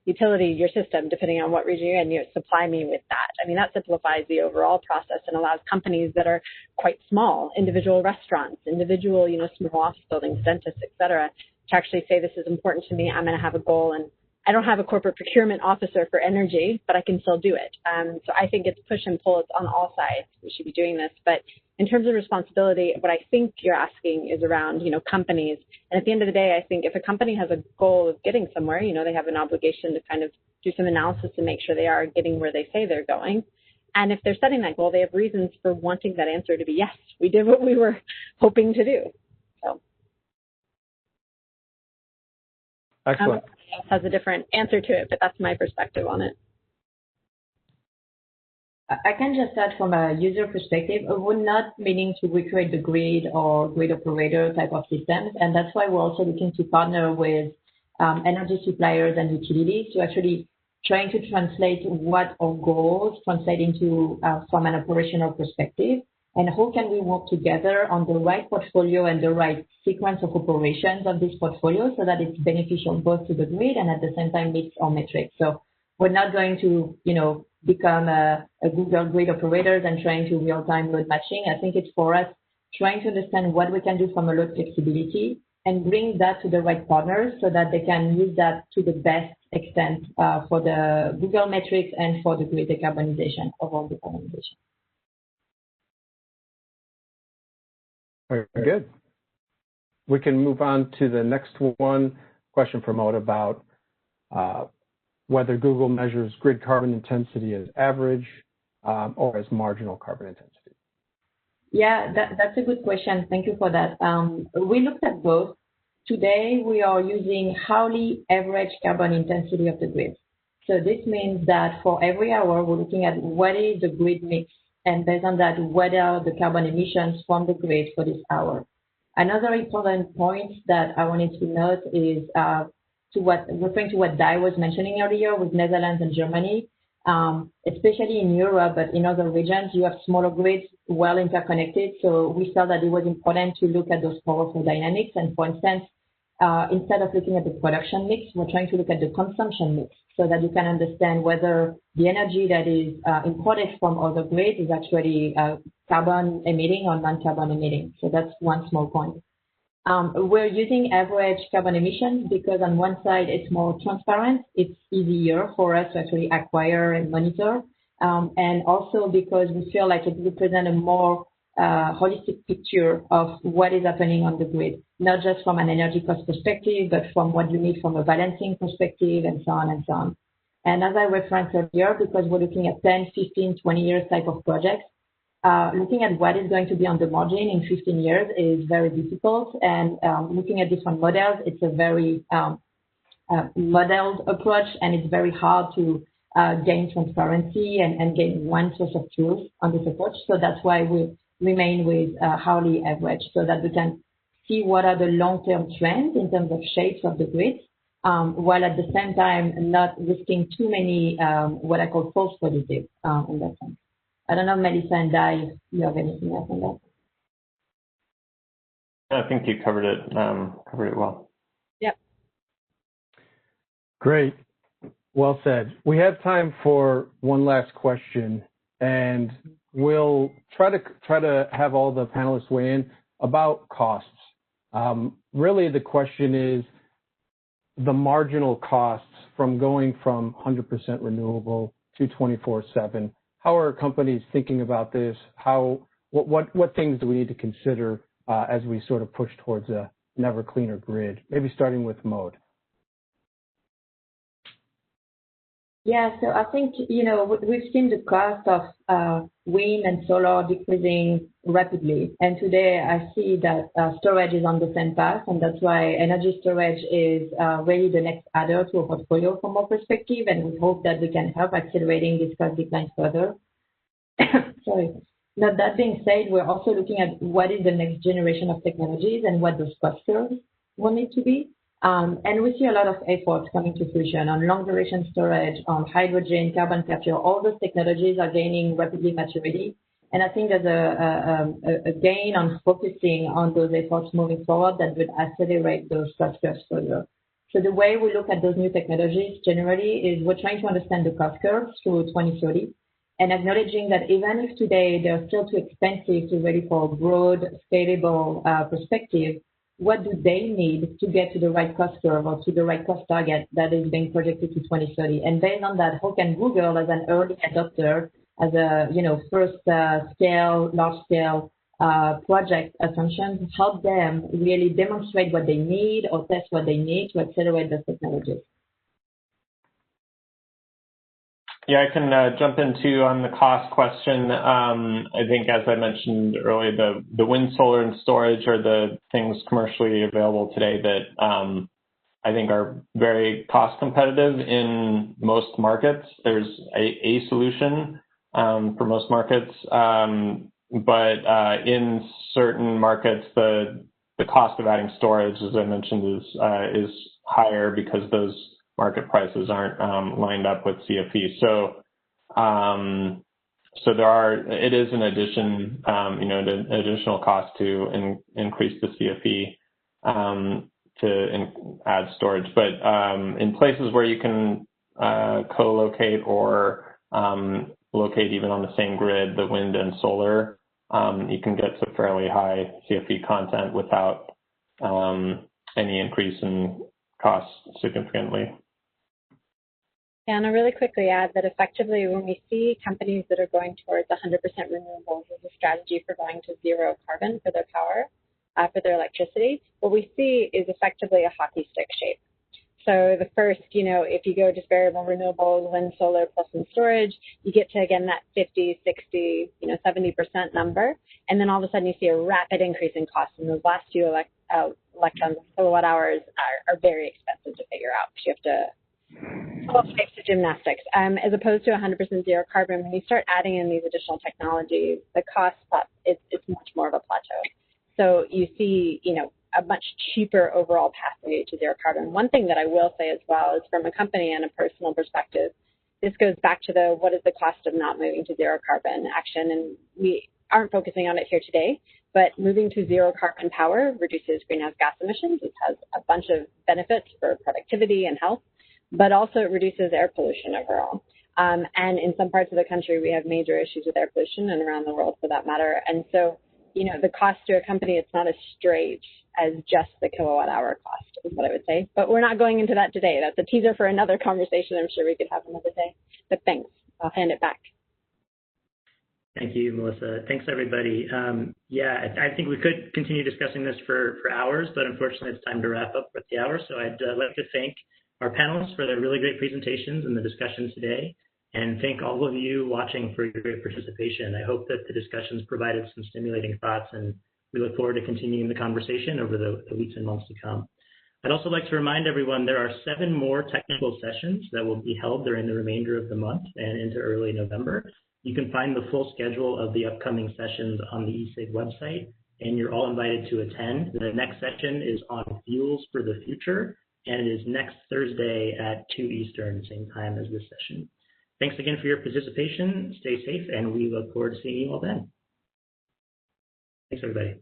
utility, your system, depending on what region you're in, you supply me with that. I mean, that simplifies the overall process and allows companies that are quite small, individual restaurants, individual, small office buildings, dentists, et cetera, to actually say this is important to me. I'm going to have a goal, and I don't have a corporate procurement officer for energy, but I can still do it. So I think it's push and pull. It's on all sides. We should be doing this. But in terms of responsibility, what I think you're asking is around, companies. And at the end of the day, I think if a company has a goal of getting somewhere, they have an obligation to kind of do some analysis to make sure they are getting where they say they're going. And if they're setting that goal, they have reasons for wanting that answer to be, yes, we did what we were hoping to do. So. Excellent. Has a different answer to it, but that's my perspective on it. I can just add from a user perspective, we're not meaning to recreate the grid or grid operator type of systems, and that's why we're also looking to partner with energy suppliers and utilities to actually trying to translate what our goals translate into from an operational perspective, and how can we work together on the right portfolio and the right sequence of operations of this portfolio so that it's beneficial both to the grid and at the same time meets our metrics. So we're not going to, become a Google grid operators and trying to real-time load matching. I think it's for us trying to understand what we can do from a load flexibility and bring that to the right partners so that they can use that to the best extent for the Google metrics and for the grid decarbonization, overall decarbonization. Very good. We can move on to the next one. Question from Owen about whether Google measures grid carbon intensity as average or as marginal carbon intensity. Yeah, that's a good question. Thank you for that. We looked at both. Today, we are using hourly average carbon intensity of the grid. So this means that for every hour, we're looking at what is the grid mix, and based on that, what are the carbon emissions from the grid for this hour. Another important point that I wanted to note is referring to what Dai was mentioning earlier with Netherlands and Germany, especially in Europe, but in other regions, you have smaller grids, well interconnected. So we felt that it was important to look at those powerful dynamics. And for instance, instead of looking at the production mix, we're trying to look at the consumption mix. so that you can understand whether the energy that is imported from other grids is actually carbon emitting or non-carbon emitting. So that's one small point. We're using average carbon emissions because on one side it's more transparent, it's easier for us to actually acquire and monitor, and also because we feel like it represents a more holistic picture of what is happening on the grid, not just from an energy cost perspective, but from what you need from a balancing perspective and so on and so on. And as I referenced earlier, because we're looking at 10, 15, 20 years type of projects, looking at what is going to be on the margin in 15 years is very difficult. And looking at different models, it's a very modeled approach, and it's very hard to gain transparency and gain one source of truth on this approach. So that's why we remain with hourly average, so that we can see what are the long-term trends in terms of shapes of the grids, while at the same time not risking too many what I call false positives in that sense. I don't know, Melissa and Di, if you have anything else on that. I think you covered it well. Yep. Great. Well said. We have time for one last question, and we'll try to have all the panelists weigh in about costs. Really, the question is the marginal costs from going from 100% renewable to 24/7. How are companies thinking about this? What things do we need to consider as we sort of push towards an ever cleaner grid? Maybe starting with Maud. Yeah, so I think, we've seen the cost of wind and solar decreasing rapidly. And today I see that storage is on the same path, and that's why energy storage is really the next adder to a portfolio from our perspective, and we hope that we can help accelerating this cost decline further. Sorry. Now, that being said, we're also looking at what is the next generation of technologies and what those cost curves will need to be. And we see a lot of efforts coming to fruition on long duration storage, on hydrogen, carbon capture. All those technologies are gaining rapidly maturity. And I think there's a gain on focusing on those efforts moving forward that would accelerate those cost curves further. So the way we look at those new technologies generally is we're trying to understand the cost curves through 2030 and acknowledging that even if today they're still too expensive to ready for a broad, scalable perspective, what do they need to get to the right cost curve or to the right cost target that is being projected to 2030? And based on that, how can Google, as an early adopter, as a first scale, large scale project assumptions, help them really demonstrate what they need or test what they need to accelerate those technologies? Yeah, I can jump into on the cost question. I think, as I mentioned earlier, the wind, solar, and storage are the things commercially available today that I think are very cost competitive in most markets. There's a solution for most markets, but in certain markets, the cost of adding storage, as I mentioned, is higher because those market prices aren't lined up with CFE. So it is an addition, an additional cost to increase the CFE to add storage. But in places where you can co-locate or locate even on the same grid, the wind and solar, you can get to fairly high CFE content without any increase in costs significantly. And I'll really quickly add that effectively when we see companies that are going towards 100% renewables as a strategy for going to zero carbon for their power, for their electricity, what we see is effectively a hockey stick shape. So the first, if you go just variable renewables, wind, solar, plus some storage, you get to, again, that 50, 60, 70% number. And then all of a sudden you see a rapid increase in cost. And those last few electrons, kilowatt hours are very expensive to figure out because you have to all types of gymnastics. As opposed to 100% zero carbon, when you start adding in these additional technologies, the cost it's much more of a plateau. So you see, a much cheaper overall pathway to zero carbon. One thing that I will say as well is from a company and a personal perspective, this goes back to what is the cost of not moving to zero carbon action. And we aren't focusing on it here today, but moving to zero carbon power reduces greenhouse gas emissions. It has a bunch of benefits for productivity and health. but also it reduces air pollution overall. And in some parts of the country, we have major issues with air pollution, and around the world for that matter. And so, you know, the cost to a company, it's not as straight as just the kilowatt hour cost, is what I would say. But we're not going into that today. That's a teaser for another conversation I'm sure we could have another day. But thanks. I'll hand it back. Thank you, Melissa. Thanks, everybody. Yeah, I think we could continue discussing this for hours, but unfortunately it's time to wrap up with the hour. So I'd like to thank our panelists for their really great presentations and the discussion today, and thank all of you watching for your great participation. I hope that the discussions provided some stimulating thoughts, and we look forward to continuing the conversation over the weeks and months to come. I'd also like to remind everyone there are 7 more technical sessions that will be held during the remainder of the month and into early November. You can find the full schedule of the upcoming sessions on the ESIG website, and you're all invited to attend. The next session is on fuels for the future, and it is next Thursday at 2 Eastern, same time as this session. Thanks again for your participation. Stay safe, and we look forward to seeing you all then. Thanks, everybody.